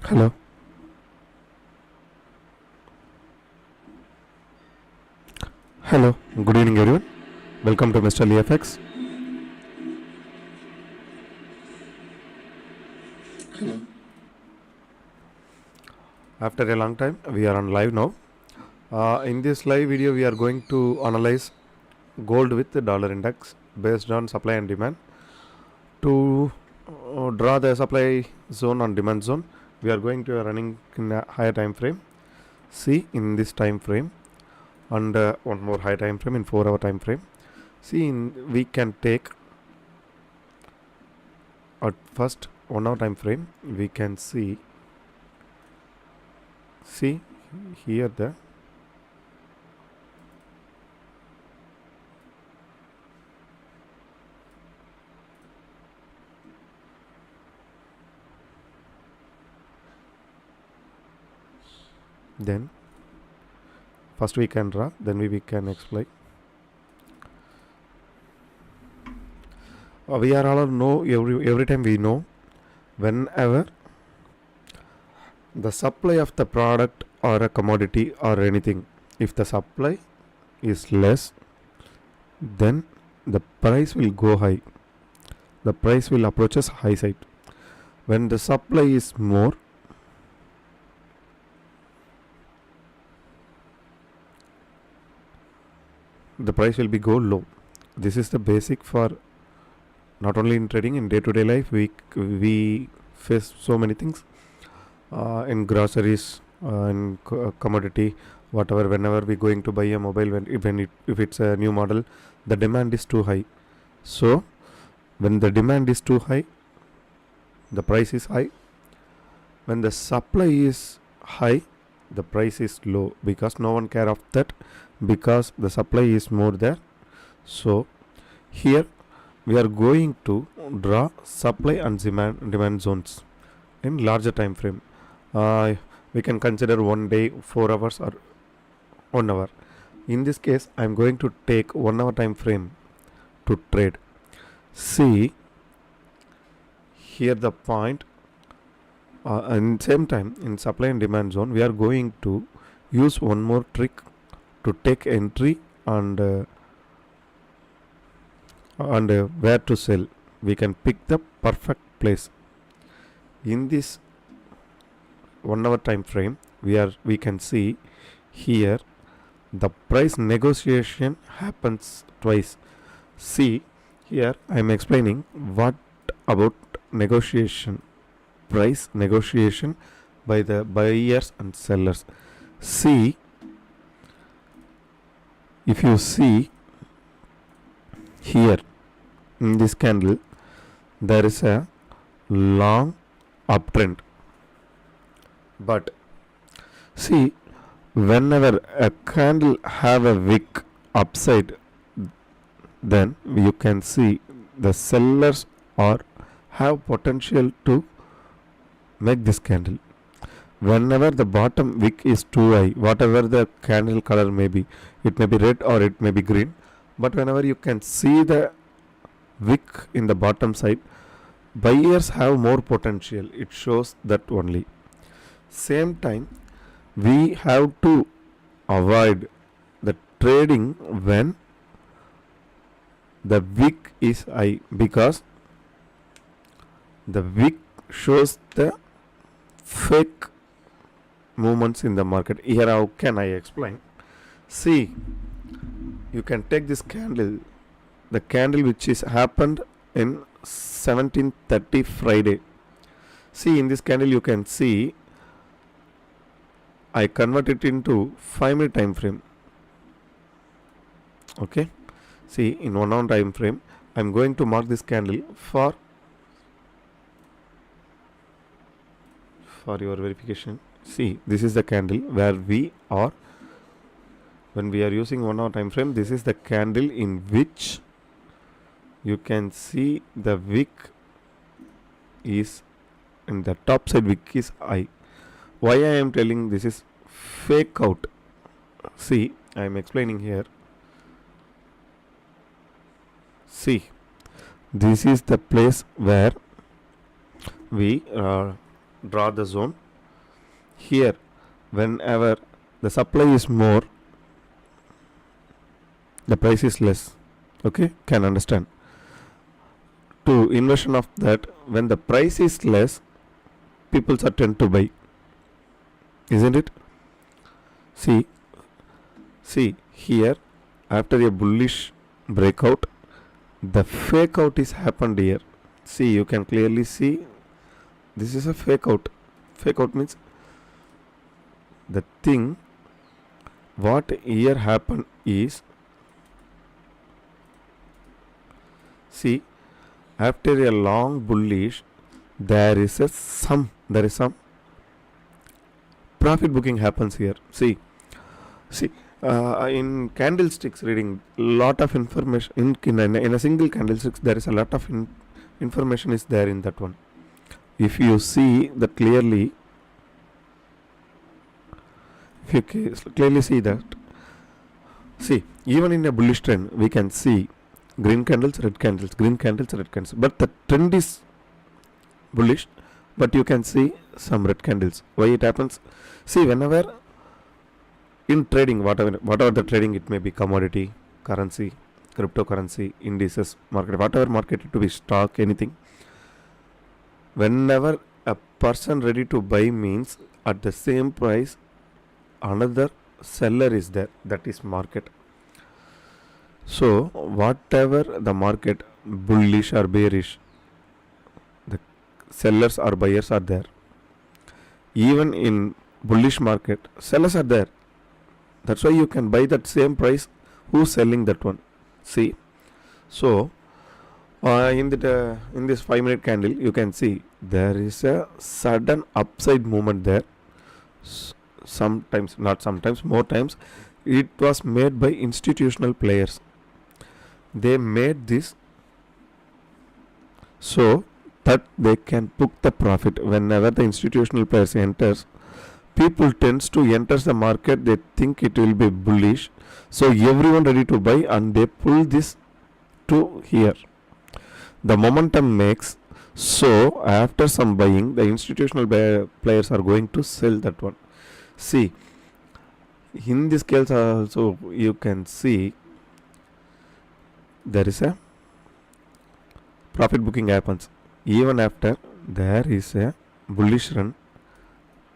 Hello. Hello. Good evening, everyone. Welcome to Mr. LFX. After a long time, we are on live now. In this live video, we are going to analyze gold with the dollar index based on supply and demand. To draw the supply zone and demand zone, we are going to running in a higher time frame. See in this time frame and one more high time frame in 4-hour time frame. See, we can take at first 1 hour time frame. We can see here the then first we can draw, then we can explain. We are all know every time we know whenever the supply of the product or a commodity or anything, if the supply is less, then the price will go high. The price will approach us high side. When the supply is more, the price will be go low. This is the basic for not only in trading, in day-to-day life. We face so many things in groceries, in commodity, whatever. Whenever we going to buy a mobile, if it's a new model, the demand is too high. So when the demand is too high, the price is high. When the supply is high, the price is low, because no one care of that, because the supply is more there. So here we are going to draw supply and demand zones in larger time frame. We can consider 1 day, 4 hours or 1 hour. In this case, I am going to take 1 hour time frame to trade. See here the point, and same time in supply and demand zone, we are going to use one more trick to take entry and where to sell. We can pick the perfect place. In this 1 hour time frame, we can see here the price negotiation happens twice. See here I am explaining what about negotiation, price negotiation by the buyers and sellers. See, if you see here in this candle, there is a long uptrend, but see, whenever a candle have a wick upside, then you can see the sellers are have potential to make this candle. Whenever the bottom wick is too high, whatever the candle color may be, it may be red or it may be green, but whenever you can see the wick in the bottom side, buyers have more potential. It shows that only. Same time, we have to avoid the trading when the wick is high, because the wick shows the fake movements in the market. Here how can I explain? See, you can take this candle, the candle which is happened in 1730 Friday. See, in this candle you can see I convert it into 5-minute time frame. Okay, see, in 1 hour time frame, I am going to mark this candle for your verification. See, this is the candle where we are. When we are using 1 hour time frame, this is the candle in which you can see the wick is in the top side, wick is high. Why I am telling this is fake out? See, I am explaining here. See, this is the place where we draw the zone here whenever the supply is more, the price is less. Okay, can understand. To inversion of that, when the price is less, people are tend to buy, isn't it? See here, after a bullish breakout, the fake out is happened here. See, you can clearly see this is a fake out. Fake out means the thing what here happened is, see, after a long bullish, there is some profit booking happens here. See, in candlesticks reading, lot of information in a single candlesticks, there is a lot of information is there in that one. If you see that clearly, if you clearly see that, see, even in a bullish trend, we can see green candles, red candles, green candles, red candles. But the trend is bullish, but you can see some red candles. Why it happens? See, whenever in trading, whatever the trading, it may be commodity, currency, cryptocurrency, indices, market, whatever market it to be, stock, anything. Whenever a person ready to buy means at the same price, another seller is there. That is market. So whatever the market, bullish or bearish, the sellers or buyers are there. Even in bullish market, sellers are there. That's why you can buy that same price. Who's selling that one? See, so in this 5-minute candle, you can see there is a sudden upside movement there. Sometimes, not sometimes, more times, it was made by institutional players. They made this so that they can book the profit. Whenever the institutional players enters, people tends to enter the market, they think it will be bullish, so everyone ready to buy and they pull this to here. The momentum makes, so after some buying, the institutional players are going to sell that one. See, in this case also you can see there is a profit booking happens. Even after there is a bullish run,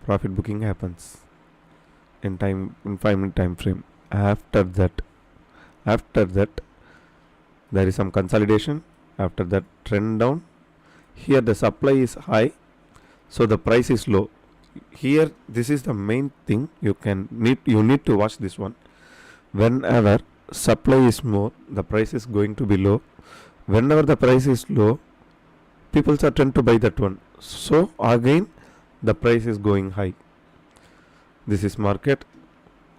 profit booking happens in 5-minute time frame. After that there is some consolidation. After that, trend down. Here the supply is high, so the price is low. Here this is the main thing you need to watch this one. Whenever supply is more, the price is going to be low. Whenever the price is low, people are tend to buy that one. So again the price is going high. This is market.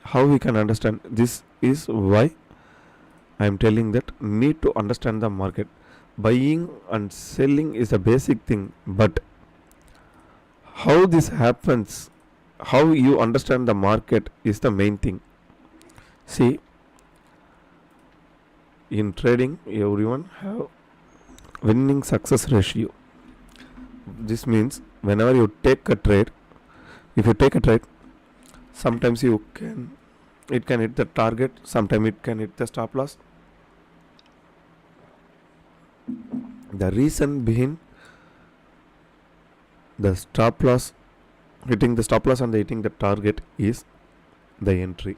How we can understand? This is why I am telling that need to understand the market. Buying and selling is a basic thing, but how this happens, how you understand the market is the main thing. See, in trading, everyone have winning success ratio. This means whenever you take a trade, if you take a trade, sometimes it can hit the target, sometimes it can hit the stop loss. The reason behind the stop loss, hitting the stop loss and hitting the target is the entry.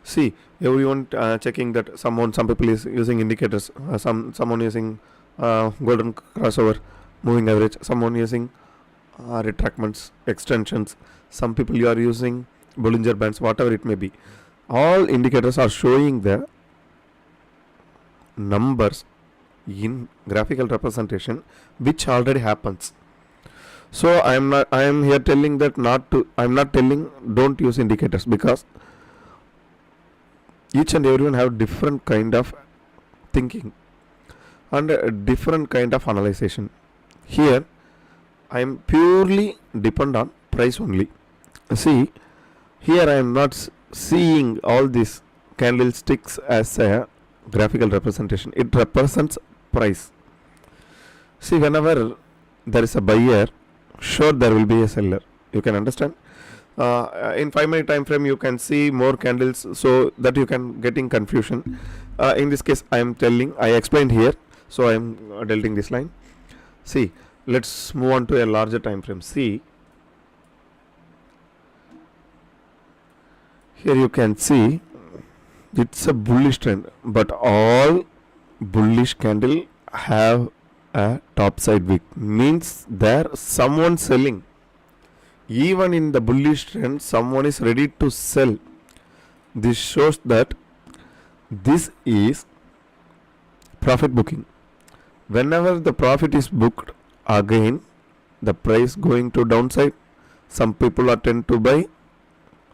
See, everyone checking that some people is using indicators, someone using golden crossover, moving average, someone using retracements, extensions, some people you are using Bollinger Bands, whatever it may be. All indicators are showing the numbers in graphical representation which already happens. So I am here telling that I am not telling don't use indicators, because each and everyone have different kind of thinking and a different kind of analyzation. Here I am purely depend on price only. See, here I am not seeing all these candlesticks as a graphical representation. It represents price. See, whenever there is a buyer, sure there will be a seller. You can understand. In 5 minute time frame you can see more candles, so that you can getting confusion. In this case I explained here, so I am deleting this line. See, let's move on to a larger time frame. See, here you can see it's a bullish trend, but all bullish candle have a top side wick, means there someone selling. Even in the bullish trend someone is ready to sell. This shows that this is profit booking. Whenever the profit is booked, again the price going to downside, some people are tend to buy,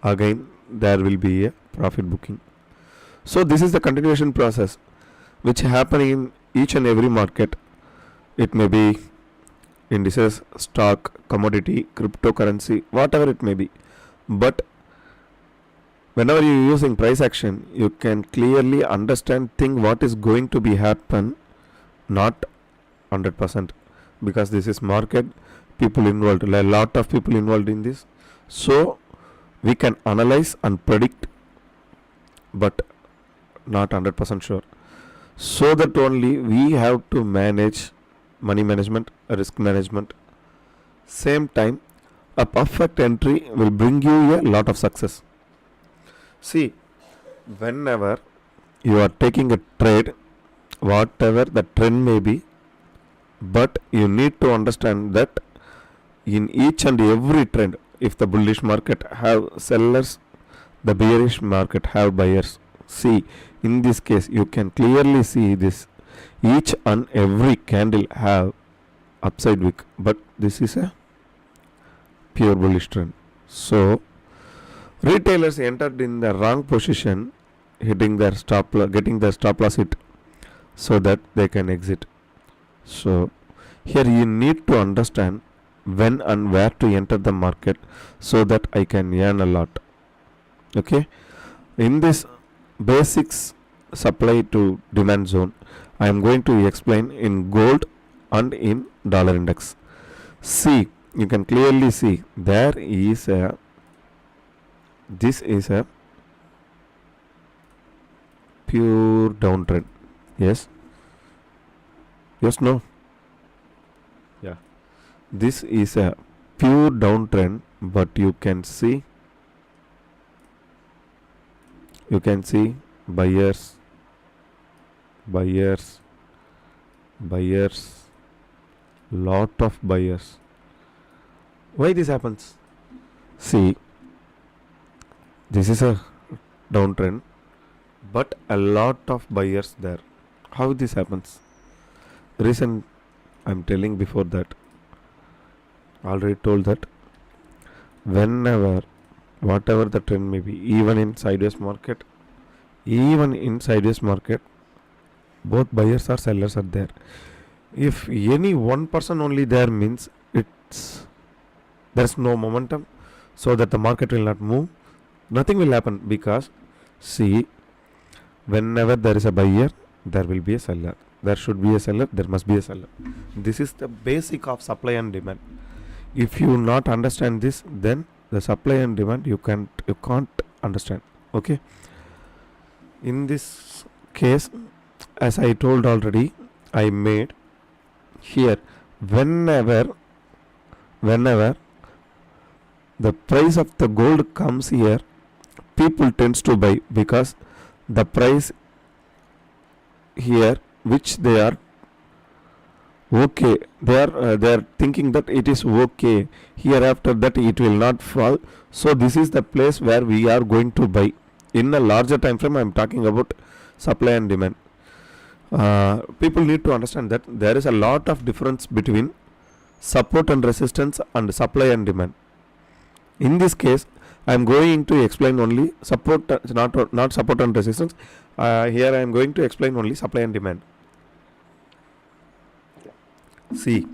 again there will be a profit booking. So this is the continuation process which happen in each and every market. It may be indices, stock, commodity, cryptocurrency, whatever it may be. But whenever you are using price action, you can clearly understand thing what is going to be happen, not 100%, because this is market, people involved, a lot of people involved in this. So we can analyze and predict, but not 100% sure. So that only we have to manage money management, risk management. Same time, a perfect entry will bring you a lot of success. See, whenever you are taking a trade, whatever the trend may be, but you need to understand that in each and every trend, if the bullish market have sellers, the bearish market have buyers. See, in this case you can clearly see this, each and every candle have upside wick, but this is a pure bullish trend. So retailers entered in the wrong position, hitting their stop loss, getting their stop loss hit, so that they can exit. So here you need to understand when and where to enter the market, so that I can earn a lot. Okay, in this basics supply to demand zone, I am going to explain in gold and in dollar index. See, you can clearly see there is a, this is a pure downtrend. Yes, yes, no, yeah, this is a pure downtrend, but you can see buyers, lot of buyers. Why this happens? See, this is a downtrend, but a lot of buyers there. How this happens? Reason I'm telling before that, already told that whenever, whatever the trend may be, even in sideways market, both buyers or sellers are there. If any one person only there, means there's no momentum, so that the market will not move, nothing will happen. Because see, whenever there is a buyer, there will be a seller. There should be a seller, there must be a seller. This is the basic of supply and demand. If you not understand this, then the supply and demand you can't understand. Okay, in this case, as I told already, I made here, whenever the price of the gold comes here, people tends to buy, because the price here which they are okay, they are thinking that it is okay, hereafter that it will not fall. So this is the place where we are going to buy. In a larger time frame, I am talking about supply and demand. People need to understand that there is a lot of difference between support and resistance and supply and demand. In this case, I am going to explain only support, not support and resistance. Here I am going to explain only supply and demand. See,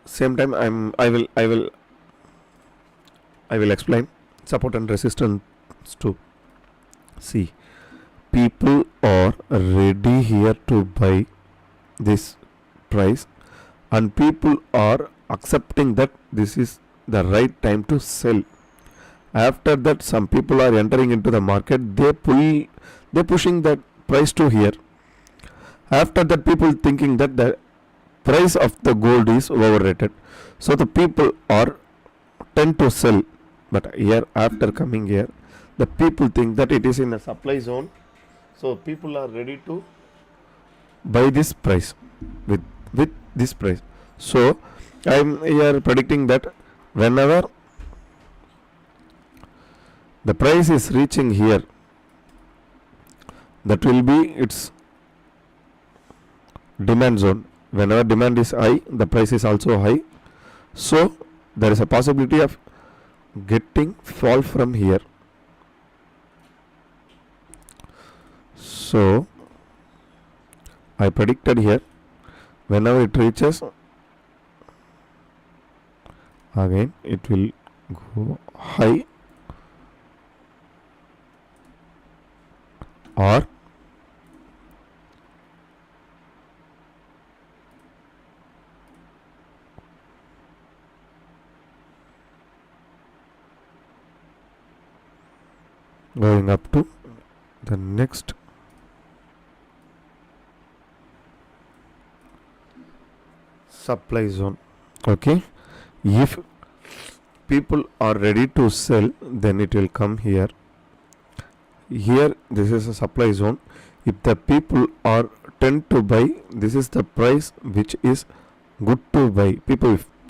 same time I will explain support and resistance too. See, people are ready here to buy this price, and people are accepting that this is the right time to sell. After that, some people are entering into the market, they pushing that price to here. After that, people thinking that the price of the gold is overrated, so the people are tend to sell. But here, after coming here, the people think that it is in a supply zone, so people are ready to buy this price with this price. So I am here predicting that whenever the price is reaching here, that will be its demand zone. Whenever demand is high, the price is also high, so there is a possibility of getting fall from here. So I predicted here, whenever it reaches, again it will go high or going up to the next supply zone. Okay, if people are ready to sell, then it will come here. Here this is a supply zone. If the people are tend to buy, this is the price which is good to buy.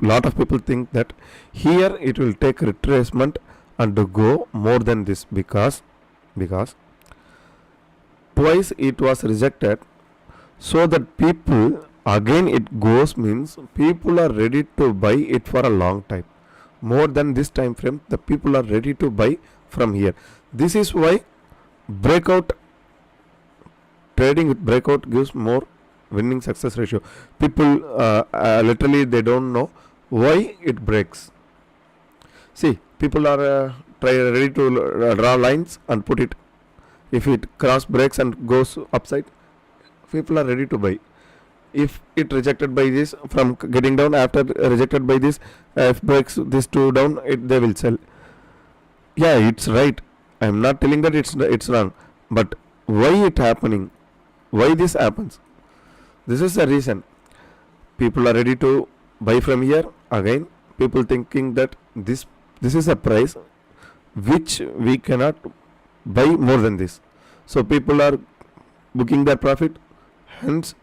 Lot of people think that here it will take retracement and to go more than this, because twice it was rejected, so that people again it goes, means people are ready to buy it for a long time, more than this time frame. The people are ready to buy from here. This is why breakout trading with breakout gives more winning success ratio. People literally they don't know why it breaks. See, people are ready to draw lines and put it. If it cross breaks and goes upside, people are ready to buy. If it rejected by this from getting down, after rejected by this, if breaks this two down, they will sell. Yeah, it's right. I am not telling that it's wrong, but why it happening? Why this happens? This is the reason. People are ready to buy from here. Again, people thinking that this is a price which we cannot buy more than this. So people are booking their profit. Hence,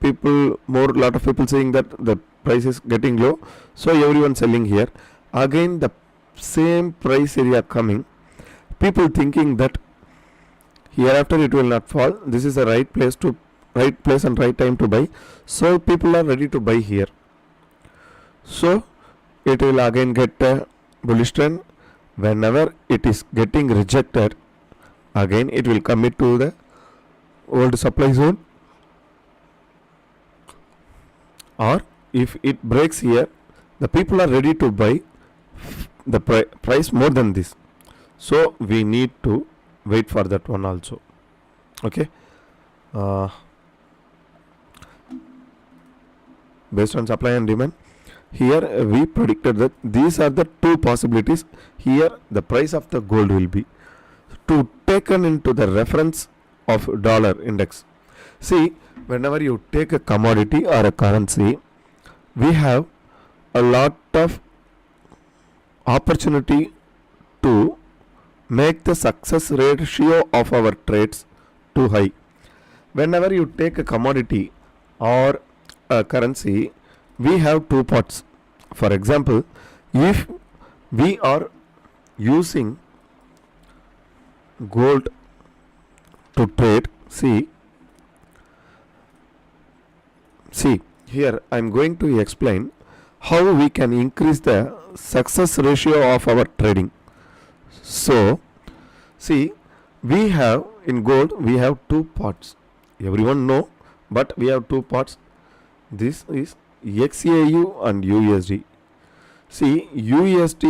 lot of people saying that the price is getting low. So everyone selling here. Again, the same price area coming. People thinking that hereafter it will not fall. This is the right place and right time to buy. So people are ready to buy here. So it will again get a bullish trend. Whenever it is getting rejected, again it will commit to the old supply zone, or if it breaks here, the people are ready to buy the price more than this. So we need to wait for that one also. Okay, based on supply and demand, here we predicted that these are the two possibilities. Here the price of the gold will be to taken into the reference of dollar index. See, whenever you take a commodity or a currency, we have a lot of opportunity to make the success ratio of our trades too high. Whenever you take a commodity or a currency, we have two parts. For example, if we are using gold to trade, see here I am going to explain how we can increase the success ratio of our trading. So see, we have in gold we have two parts. Everyone know, but we have two parts. This is XAU and USD. See, USD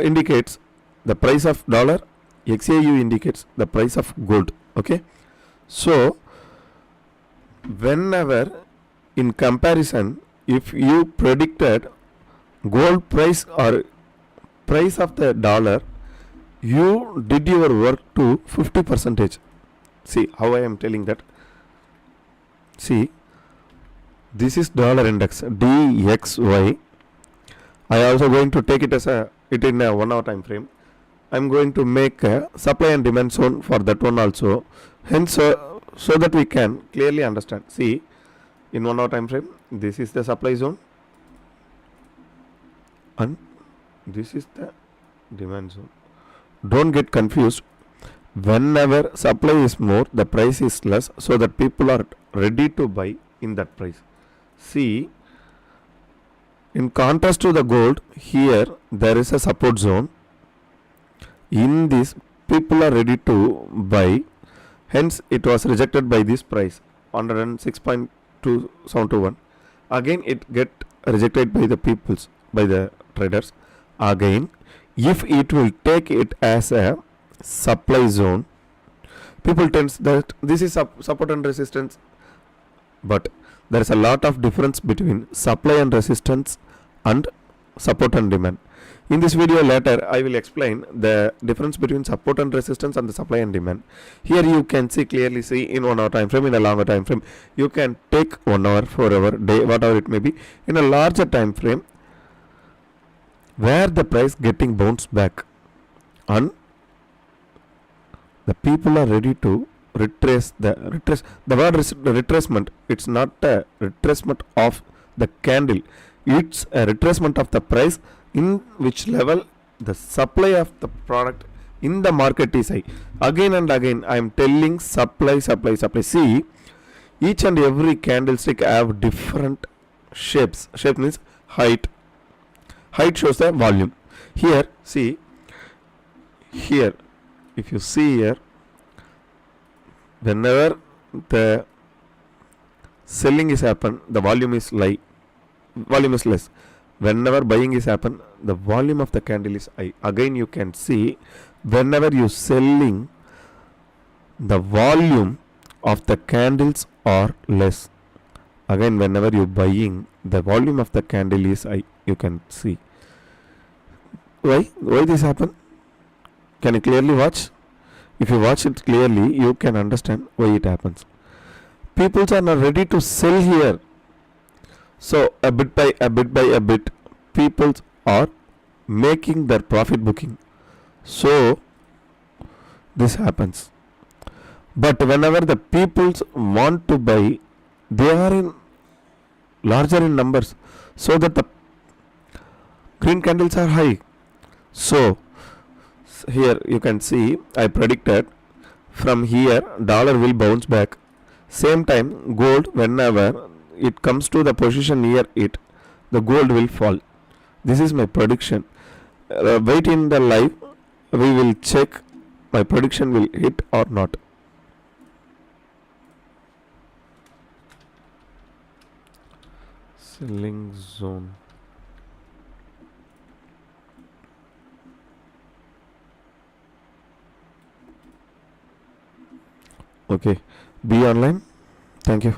indicates the price of dollar. XAU indicates the price of gold. Okay, so whenever in comparison if you predicted gold price or price of the dollar, you did your work to 50 percentage. See how I am telling that. See, this is dollar index DXY. I also going to take it as it in a 1 hour time frame. I'm going to make a supply and demand zone for that one also. Hence, so that we can clearly understand. See, in 1 hour time frame, this is the supply zone, and this is the demand zone. Don't get confused. Whenever supply is more, the price is less, so that people are ready to buy in that price. See, in contrast to the gold, here there is a support zone. In this, people are ready to buy. Hence, it was rejected by this price 106.2721. Again, it get rejected by the peoples, by the traders. Again, if it will take it as a supply zone, people tends that this is support and resistance, but there is a lot of difference between supply and resistance and support and demand. In this video later, I will explain the difference between support and resistance and the supply and demand. Here you can clearly see in 1 hour time frame, in a longer time frame, you can take 1 hour, 4 hour, day, whatever it may be. In a larger time frame, where the price getting bounced back, and the people are ready to retrace the word retracement. It's not a retracement of the candle, it's a retracement of the price in which level the supply of the product in the market is high. Again and again I am telling supply. See, each and every candlestick have different shapes. Shape means height shows the volume. Here, see, here, if you see here, whenever the selling is happen, the volume is less. Whenever buying is happen, the volume of the candle is high. Again you can see, whenever you selling, the volume of the candles are less. Again, whenever you buying, the volume of the candle is high. You can see. Why this happen? Can you clearly watch? If you watch it clearly, you can understand why it happens. People are not ready to sell here. So a bit by a bit, people are making their profit booking. So this happens. But whenever the people want to buy, they are in larger in numbers, so that the green candles are high. So here you can see, I predicted from here dollar will bounce back. Same time, gold, whenever it comes to the position near it, the gold will fall. This is my prediction. Wait in the live, we will check my prediction will hit or not. Selling zone. Okay, be online. Thank you.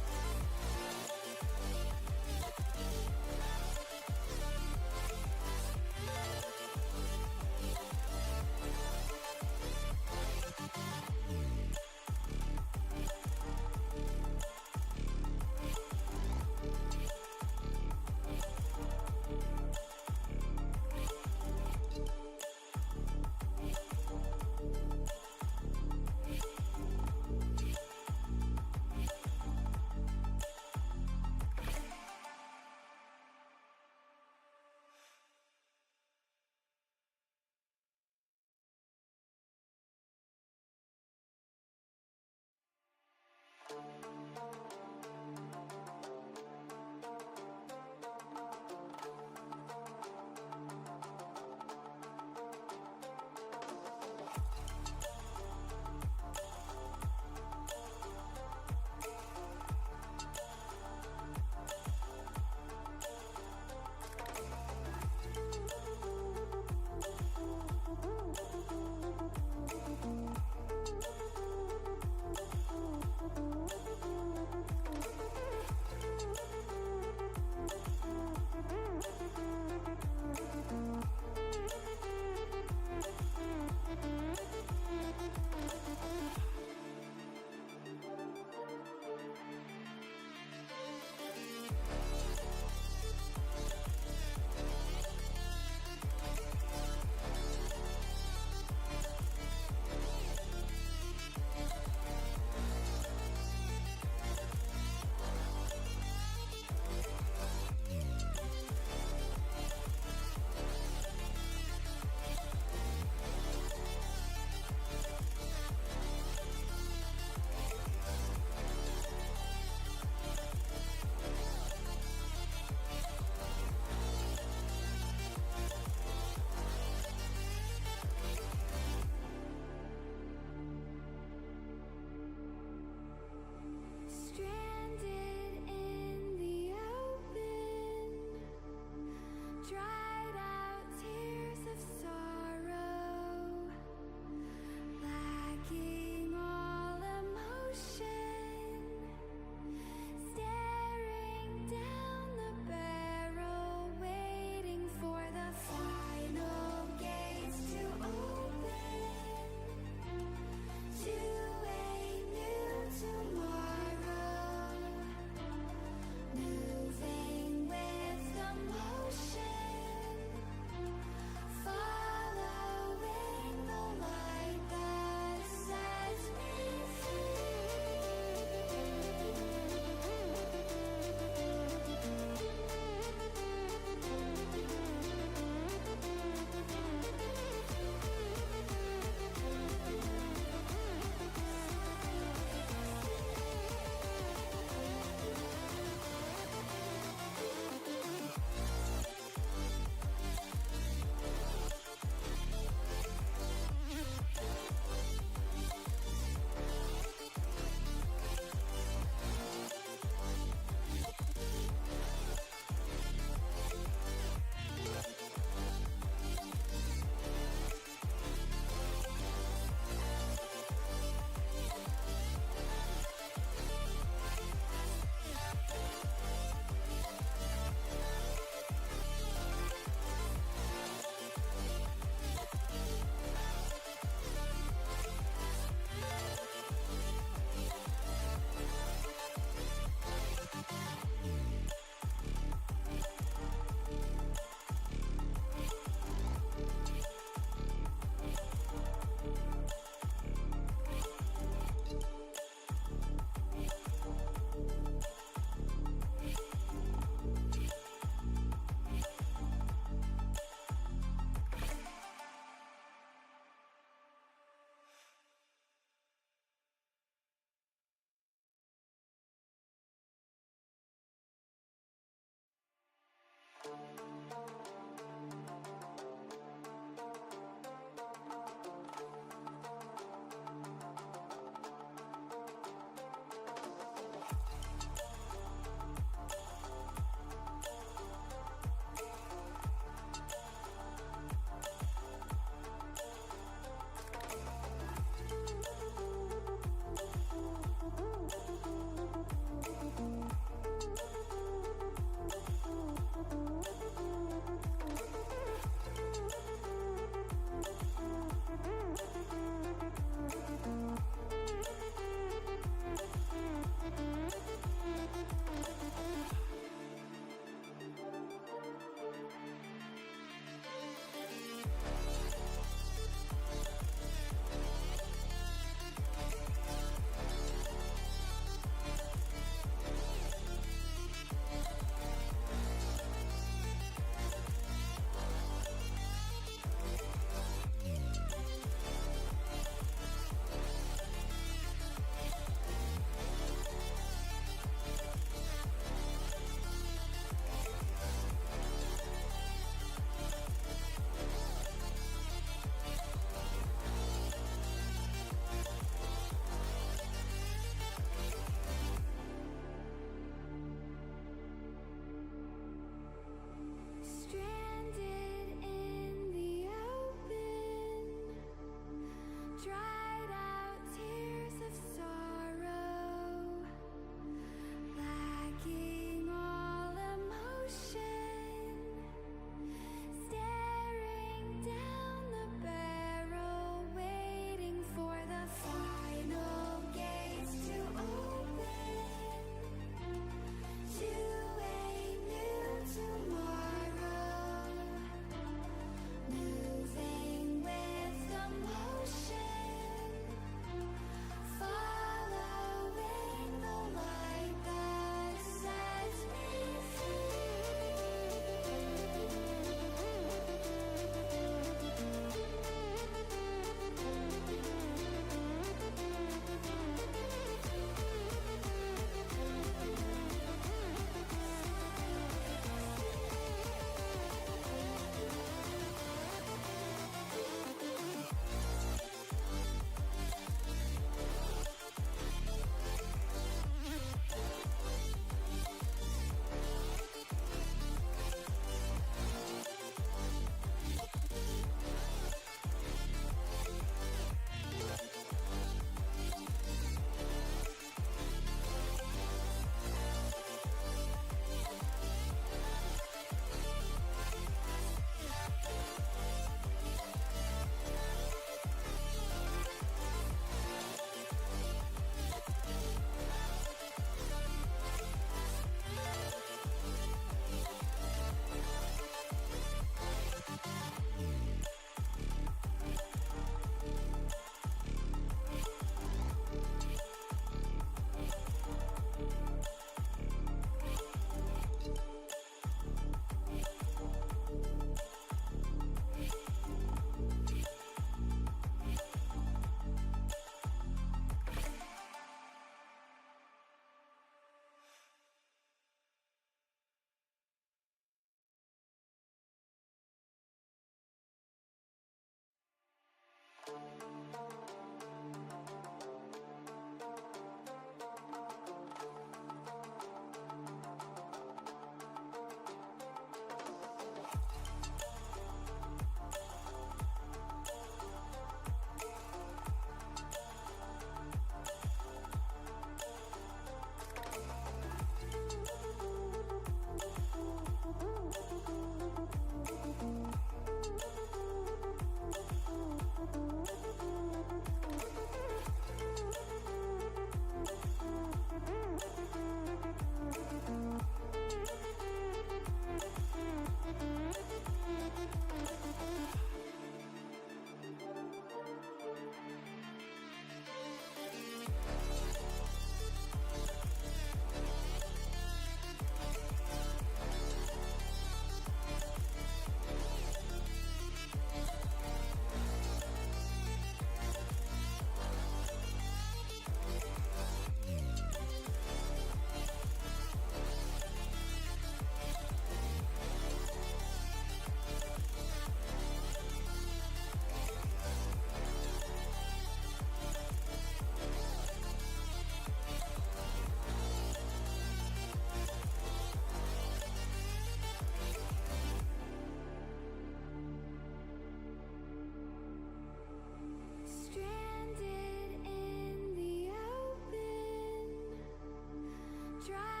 try.